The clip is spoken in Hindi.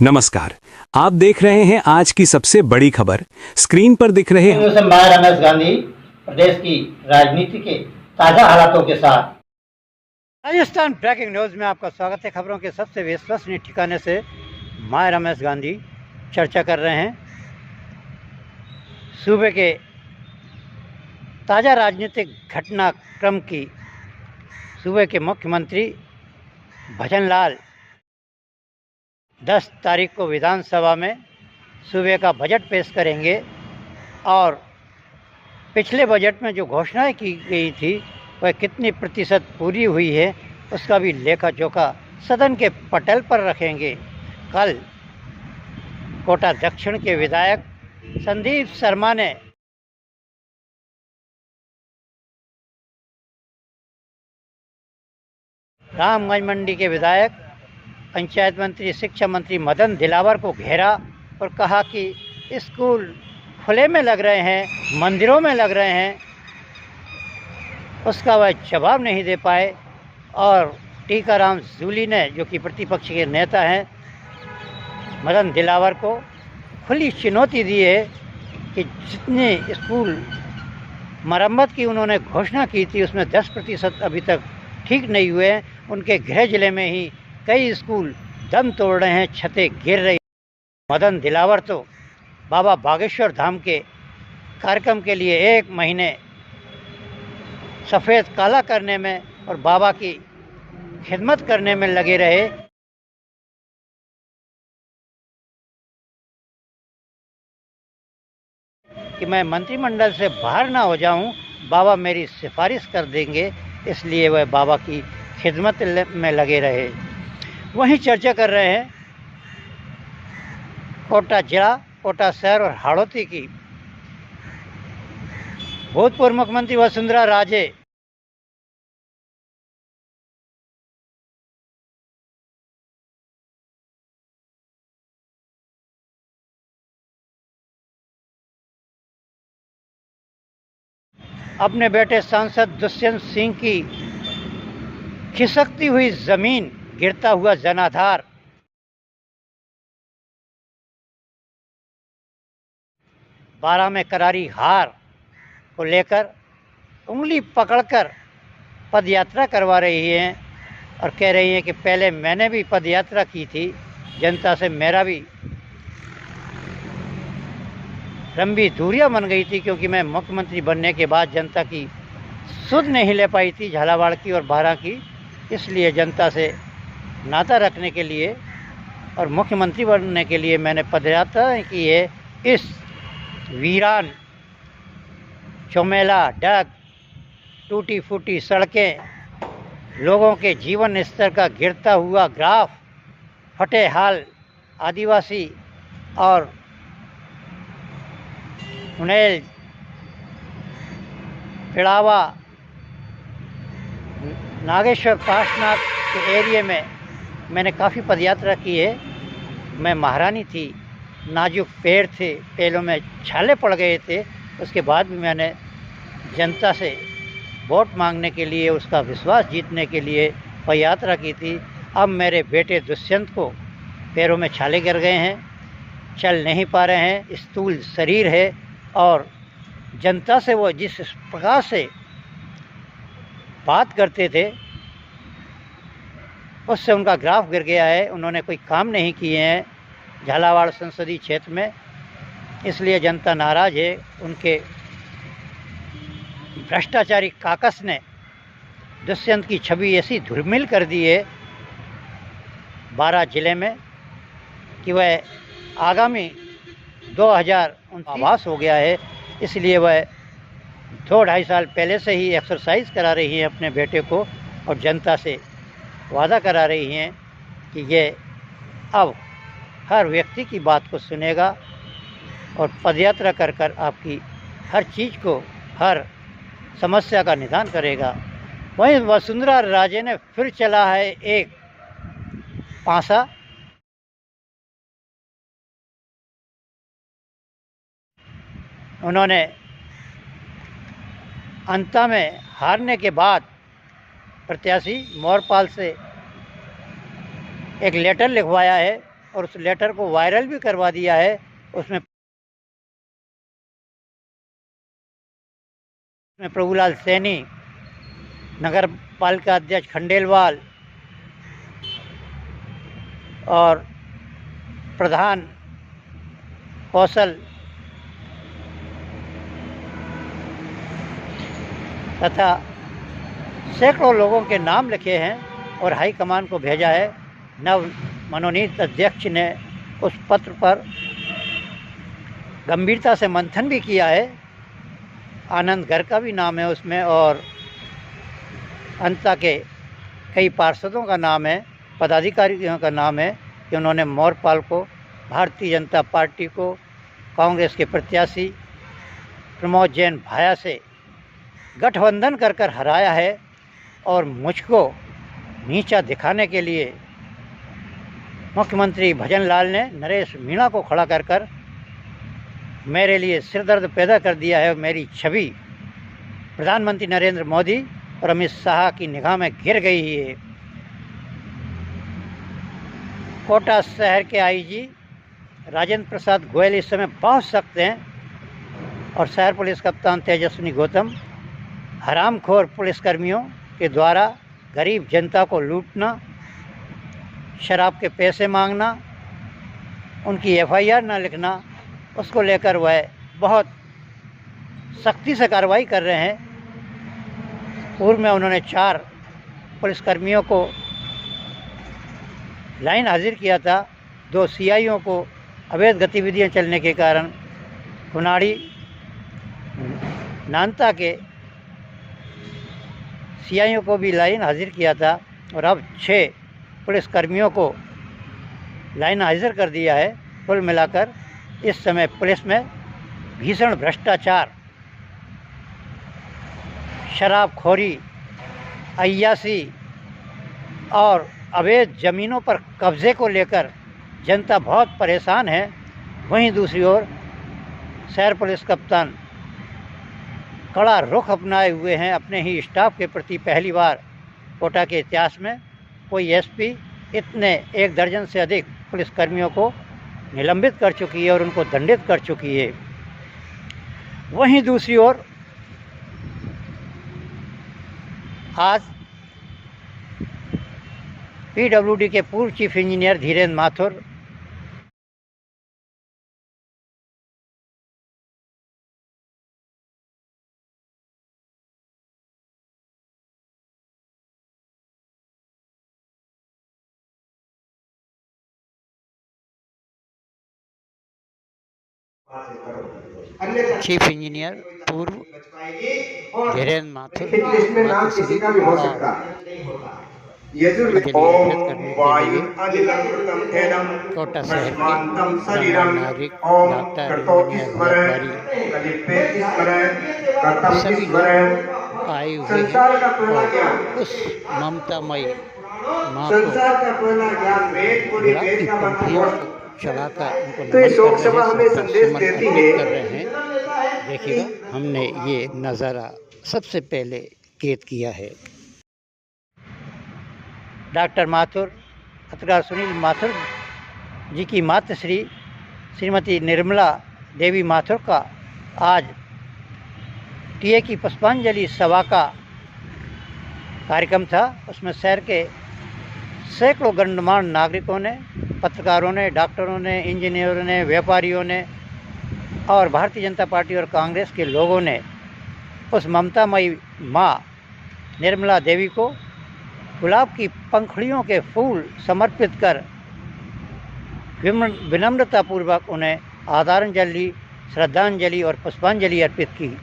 नमस्कार। आप देख रहे हैं आज की सबसे बड़ी खबर। स्क्रीन पर दिख रहे मैं रमेश गांधी प्रदेश की राजनीति के ताजा हालातों के साथ राजस्थान ब्रेकिंग न्यूज में आपका स्वागत है। खबरों के सबसे विश्वसनीय ठिकाने से मैं रमेश गांधी चर्चा कर रहे हैं सूबे के ताज़ा राजनीतिक घटनाक्रम की। सूबे के मुख्यमंत्री भजनलाल 10 तारीख को विधानसभा में सूबे का बजट पेश करेंगे और पिछले बजट में जो घोषणाएं की गई थी वह कितनी प्रतिशत पूरी हुई है उसका भी लेखा जोखा सदन के पटल पर रखेंगे। कल कोटा दक्षिण के विधायक संदीप शर्मा ने रामगंज मंडी के विधायक पंचायत मंत्री शिक्षा मंत्री मदन दिलावर को घेरा और कहा कि स्कूल खुले में लग रहे हैं, मंदिरों में लग रहे हैं, उसका वह जवाब नहीं दे पाए। और टीकाराम जूली ने, जो कि प्रतिपक्ष के नेता हैं, मदन दिलावर को खुली चुनौती दी है कि जितने स्कूल मरम्मत की उन्होंने घोषणा की थी उसमें 10% अभी तक ठीक नहीं हुए हैं। उनके गृह जिले में ही कई स्कूल दम तोड़ रहे हैं, छतें गिर रही। मदन दिलावर तो बाबा बागेश्वर धाम के कार्यक्रम के लिए 1 महीने सफ़ेद काला करने में और बाबा की खिदमत करने में लगे रहे। कि मैं मंत्रिमंडल से बाहर ना हो जाऊं, बाबा मेरी सिफारिश कर देंगे, इसलिए वह बाबा की खिदमत में लगे रहे। वहीं चर्चा कर रहे हैं कोटा जिला, कोटा शहर और हाड़ौती की। भूतपूर्व मुख्यमंत्री वसुंधरा राजे अपने बेटे सांसद दुष्यंत सिंह की खिसकती हुई जमीन, गिरता हुआ जनाधार, बारह में करारी हार को लेकर उंगली पकड़कर पदयात्रा करवा रही हैं और कह रही हैं कि पहले मैंने भी पदयात्रा की थी, जनता से मेरा भी लंबी दूरियां बन गई थी, क्योंकि मैं मुख्यमंत्री बनने के बाद जनता की सुध नहीं ले पाई थी, झालावाड़ की और बारां की। इसलिए जनता से नाता रखने के लिए और मुख्यमंत्री बनने के लिए मैंने पदयात्रा की है। इस वीरान, चौमेला, डग, टूटी फूटी सड़कें, लोगों के जीवन स्तर का गिरता हुआ ग्राफ, फटे हाल आदिवासी और उन्हें पिड़ावा, नागेश्वर पाशनाथ के एरिया में मैंने काफ़ी पदयात्रा की है। मैं महारानी थी, नाजुक पैर थे, पैरों में छाले पड़ गए थे, उसके बाद भी मैंने जनता से वोट मांगने के लिए, उसका विश्वास जीतने के लिए पदयात्रा की थी। अब मेरे बेटे दुष्यंत को पैरों में छाले गिर गए हैं, चल नहीं पा रहे हैं, स्थूल शरीर है और जनता से वो जिस प्रकार से बात करते थे उससे उनका ग्राफ गिर गया है। उन्होंने कोई काम नहीं किए हैं झालावाड़ संसदीय क्षेत्र में, इसलिए जनता नाराज़ है। उनके भ्रष्टाचारी काकस ने दुष्यंत की छवि ऐसी धूमिल कर दी है बारां जिले में कि वह आगामी 2029 आवास हो गया है। इसलिए वह 2-2.5 साल पहले से ही एक्सरसाइज करा रही हैं अपने बेटे को और जनता से वादा करा रही हैं कि ये अब हर व्यक्ति की बात को सुनेगा और पदयात्रा कर कर आपकी हर चीज़ को, हर समस्या का निदान करेगा। वहीं वसुंधरा राजे ने फिर चला है एक पासा। उन्होंने अंता में हारने के बाद प्रत्याशी मोरपाल से एक लेटर लिखवाया है और उस लेटर को वायरल भी करवा दिया है। उसमें प्रभुलाल सैनी, नगर पालिका अध्यक्ष खंडेलवाल और प्रधान कौशल तथा सैकड़ों लोगों के नाम लिखे हैं और हाईकमान को भेजा है। नव मनोनीत अध्यक्ष ने उस पत्र पर गंभीरता से मंथन भी किया है। आनंद घर का भी नाम है उसमें और अंता के कई पार्षदों का नाम है, पदाधिकारियों का नाम है कि उन्होंने मोरपाल को, भारतीय जनता पार्टी को, कांग्रेस के प्रत्याशी प्रमोद जैन भाया से गठबंधन कर हराया है। और मुझको नीचा दिखाने के लिए मुख्यमंत्री भजन लाल ने नरेश मीणा को खड़ा कर मेरे लिए सिरदर्द पैदा कर दिया है। मेरी छवि प्रधानमंत्री नरेंद्र मोदी और अमित शाह की निगाह में गिर गई है। कोटा शहर के आईजी राजेंद्र प्रसाद गोयल इस समय पहुंच सकते हैं और शहर पुलिस कप्तान तेजस्विनी गौतम हरामखोर पुलिसकर्मियों के द्वारा गरीब जनता को लूटना, शराब के पैसे मांगना, उनकी एफआईआर न लिखना, उसको लेकर वह बहुत सख्ती से कार्रवाई कर रहे हैं। पूर्व में उन्होंने 4 पुलिसकर्मियों को लाइन हाजिर किया था। 2 सीआईओ को अवैध गतिविधियां चलने के कारण कुनाड़ी नानता के सीआईओ को भी लाइन हाजिर किया था और अब 6 पुलिसकर्मियों को लाइन हाजिर कर दिया है। कुल मिलाकर इस समय पुलिस में भीषण भ्रष्टाचार, शराबखोरी, अय्यासी और अवैध ज़मीनों पर कब्ज़े को लेकर जनता बहुत परेशान है। वहीं दूसरी ओर शहर पुलिस कप्तान कड़ा रुख अपनाए हुए हैं अपने ही स्टाफ के प्रति। पहली बार कोटा के इतिहास में कोई एसपी इतने 1 दर्जन से अधिक पुलिसकर्मियों को निलंबित कर चुकी है और उनको दंडित कर चुकी है। वहीं दूसरी ओर आज पीडब्ल्यूडी के पूर्व chief engineer Dhirendra Mathur chief engineer पूर्व धीरेन्द्र माथुर मातुश्री कोटा शहर के नागरिक डॉक्टर सभी लोग आए हुए हैं और उस ममतामयी माँ को गुलाब की पंखुड़ियों को चढ़ाकर उनको संदेश देती कर रहे हैं। देखिएगा, हमने ये नज़ारा सबसे पहले कैद किया है। डॉक्टर माथुर, पत्रकार सुनील माथुर जी की मातृश्री श्रीमती निर्मला देवी माथुर का आज टीए की पुष्पांजलि सभा का कार्यक्रम था। उसमें शहर के सैकड़ों गणमान्य नागरिकों ने, पत्रकारों ने, डॉक्टरों ने, इंजीनियरों ने, व्यापारियों ने और भारतीय जनता पार्टी और कांग्रेस के लोगों ने उस ममतामयी माँ निर्मला देवी को गुलाब की पंखुड़ियों के फूल समर्पित कर विनम्रतापूर्वक उन्हें आदरांजलि, श्रद्धांजलि और पुष्पांजलि अर्पित की।